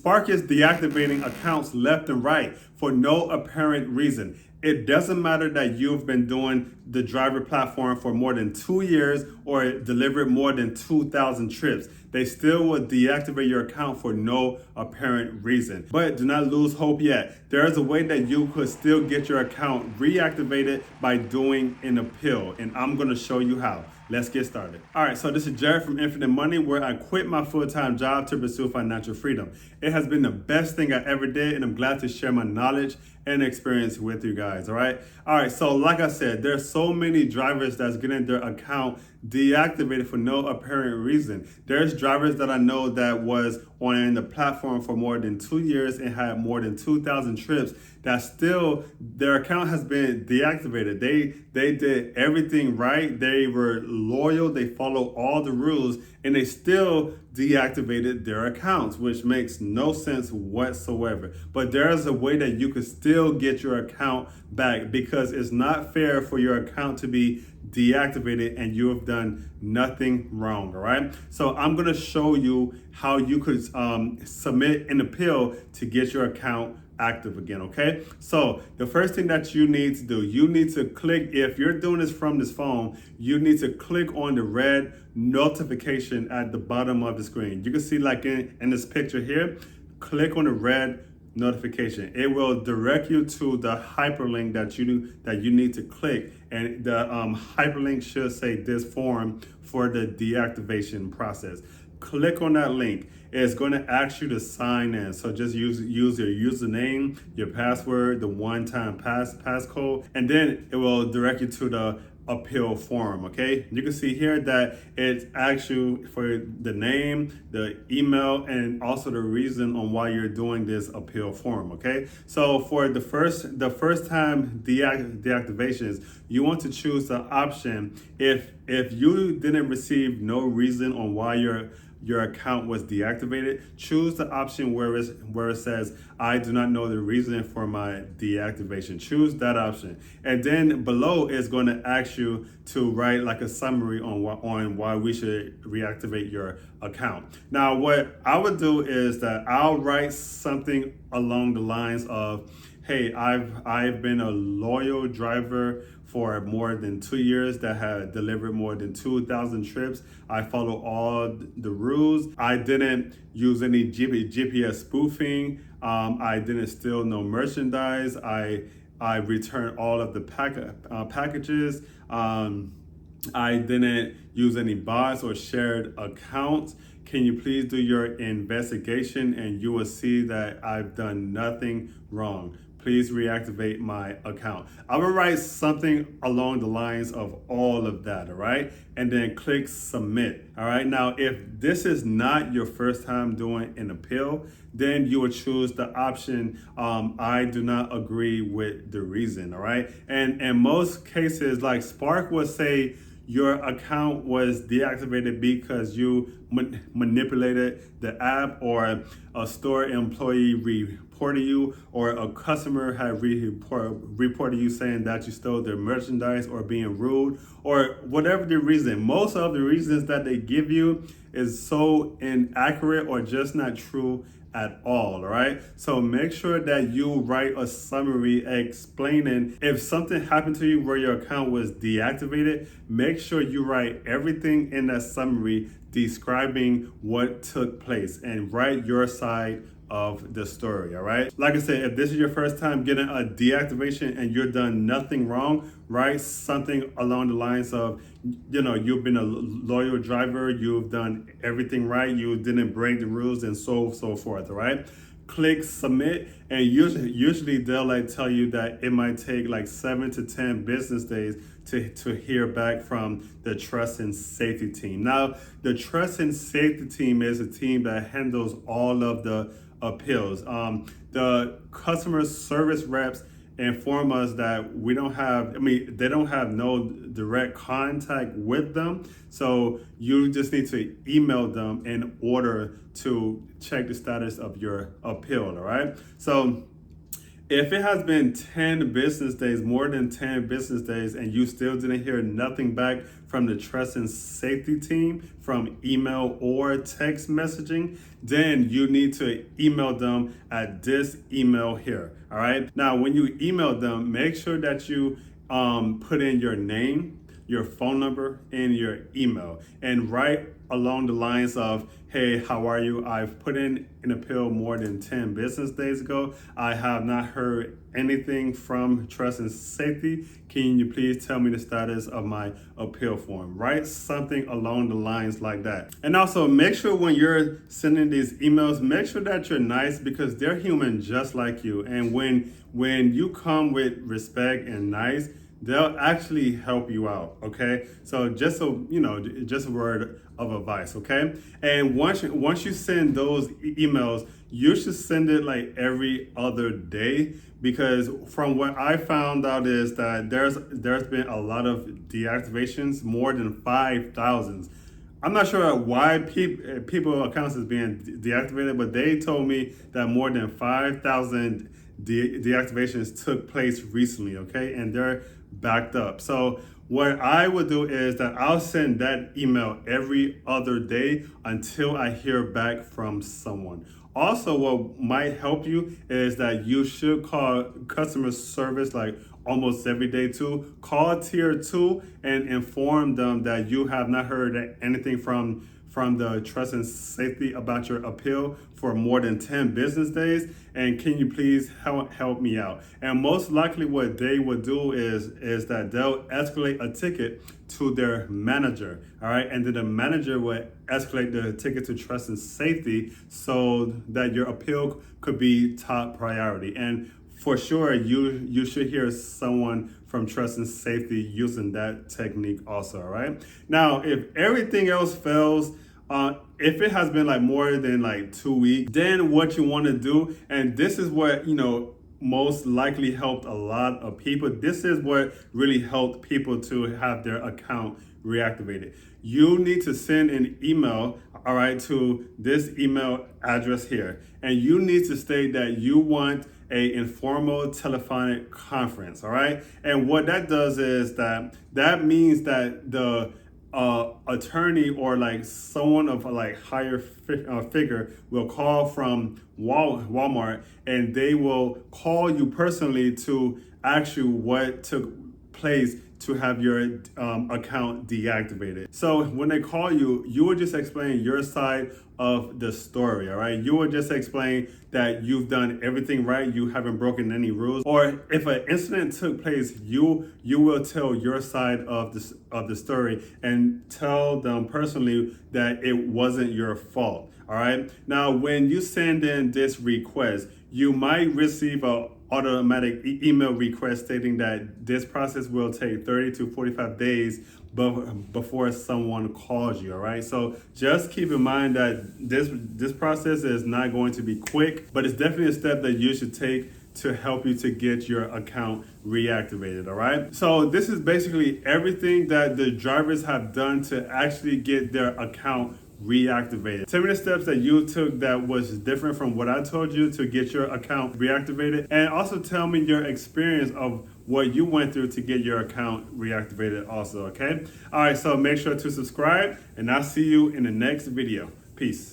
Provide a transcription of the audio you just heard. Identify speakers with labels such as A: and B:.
A: Spark is deactivating accounts left and right for no apparent reason. It doesn't matter that you've been doing the driver platform for more than 2 years or delivered more than 2,000 trips. They still will deactivate your account for no apparent reason. But do not lose hope yet. There is a way that you could still get your account reactivated by doing an appeal, and I'm going to show you how. Let's get started. All right, so this is Jared from Infinite Money, where I quit my full-time job to pursue financial freedom. It has been the best thing I ever did, and I'm glad to share my knowledge and experience with you guys. All right, so like I said, there's so many drivers that's getting their account deactivated for no apparent reason. There's drivers that I know that was on the platform for more than 2 years and had more than 2,000 trips that still their account has been deactivated. They did everything right. They were loyal. They followed all the rules, and they still deactivated their accounts, which makes no sense whatsoever. But there is a way that you could still get your account back, because it's not fair for your account to be deactivated and you have done nothing wrong. All right, so I'm going to show you how you could submit an appeal to get your account active again. Okay, so the first thing that you need to do, you need to click, if you're doing this from this phone, you need to click on the red notification at the bottom of the screen. You can see, like in this picture here, click on the red notification. It will direct you to the hyperlink that you need to click, and the hyperlink should say this form for the deactivation process. Click on that link. It's going to ask you to sign in. So just use your username, your password, the one-time passcode, and then it will direct you to the appeal form. Okay, you can see here that it asks you for the name, the email, and also the reason on why you're doing this appeal form. Okay, so for the first time deactivations, you want to choose the option if you didn't receive no reason on why your account was deactivated. Choose the option where it says, I do not know the reason for my deactivation. Choose that option. And then below is going to ask you to write like a summary on why we should reactivate your account. Now, what I would do is that I'll write something along the lines of, hey, I've been a loyal driver for more than 2 years that had delivered more than 2,000 trips. I follow all the rules. I didn't use any GPS spoofing. I didn't steal no merchandise. I returned all of the packages. I didn't use any bots or shared accounts. Can you please do your investigation, and you will see that I've done nothing wrong. Please reactivate my account. I will write something along the lines of all of that, all right? And then click submit, all right? Now, if this is not your first time doing an appeal, then you would choose the option, I do not agree with the reason, all right? And in most cases, like Spark would say, your account was deactivated because you manipulated the app, or a store employee reported you, or a customer had reported you saying that you stole their merchandise or being rude, or whatever the reason. Most of the reasons that they give you is so inaccurate or just not true at all right? So make sure that you write a summary explaining if something happened to you where your account was deactivated. Make sure you write everything in that summary describing what took place, and write your side of the story, all right? Like I said, if this is your first time getting a deactivation and you've done nothing wrong, write something along the lines of, you've been a loyal driver, you've done everything right, you didn't break the rules, and so forth, all right? Click submit, and usually they'll tell you that it might take like 7 to 10 business days to hear back from the trust and safety team. Now, the trust and safety team is a team that handles all of the appeals. The customer service reps inform us that they don't have no direct contact with them. So you just need to email them in order to check the status of your appeal, all right? So If it has been 10 business days, more than 10 business days, and you still didn't hear nothing back from the trust and safety team from email or text messaging, then you need to email them at this email here. All right. Now, when you email them, make sure that you put in your name, your phone number, and your email, and write along the lines of, hey, how are you? I've put in an appeal more than 10 business days ago. I have not heard anything from Trust and Safety. Can you please tell me the status of my appeal form? Write something along the lines like that. And also make sure when you're sending these emails, make sure that you're nice, because they're human just like you. And when you come with respect and nice, they'll actually help you out. Okay, so just just a word of advice. Okay, and once you send those emails, you should send it like every other day, because from what I found out is that there's been a lot of deactivations, more than 5,000. I'm not sure why people accounts is being deactivated, but they told me that more than 5,000 deactivations took place recently. Okay, and they're backed up. So what I would do is that I'll send that email every other day until I hear back from someone. Also, what might help you is that you should call customer service like almost every day too. Call tier 2 and inform them that you have not heard anything from the trust and safety about your appeal for more than 10 business days, and can you please help me out? And most likely what they would do is that they'll escalate a ticket to their manager. All right, and then the manager would escalate the ticket to trust and safety so that your appeal could be top priority. And for sure, you should hear someone from Trust and Safety using that technique also. All right. Now, if everything else fails, if it has been like more than like 2 weeks, then what you want to do, and this is what most likely helped a lot of people. This is what really helped people to have their account reactivated. You need to send an email, all right, to this email address here, and you need to state that you want a informal telephonic conference. All right, and what that does is that means that the attorney or like someone of a like higher figure will call from Walmart, and they will call you personally to ask you what took place to have your account deactivated. So when they call you, you will just explain your side of the story. All right, you will just explain that you've done everything right, you haven't broken any rules, or if an incident took place, you will tell your side of the story and tell them personally that it wasn't your fault. All right, now when you send in this request, you might receive a automatic email request stating that this process will take 30 to 45 days before someone calls you. All right, so just keep in mind that this process is not going to be quick, but it's definitely a step that you should take to help you to get your account reactivated. All right, so this is basically everything that the drivers have done to actually get their account reactivated. Tell me the steps that you took that was different from what I told you to get your account reactivated, and also tell me your experience of what you went through to get your account reactivated also. Okay, all right, so make sure to subscribe, and I'll see you in the next video. Peace.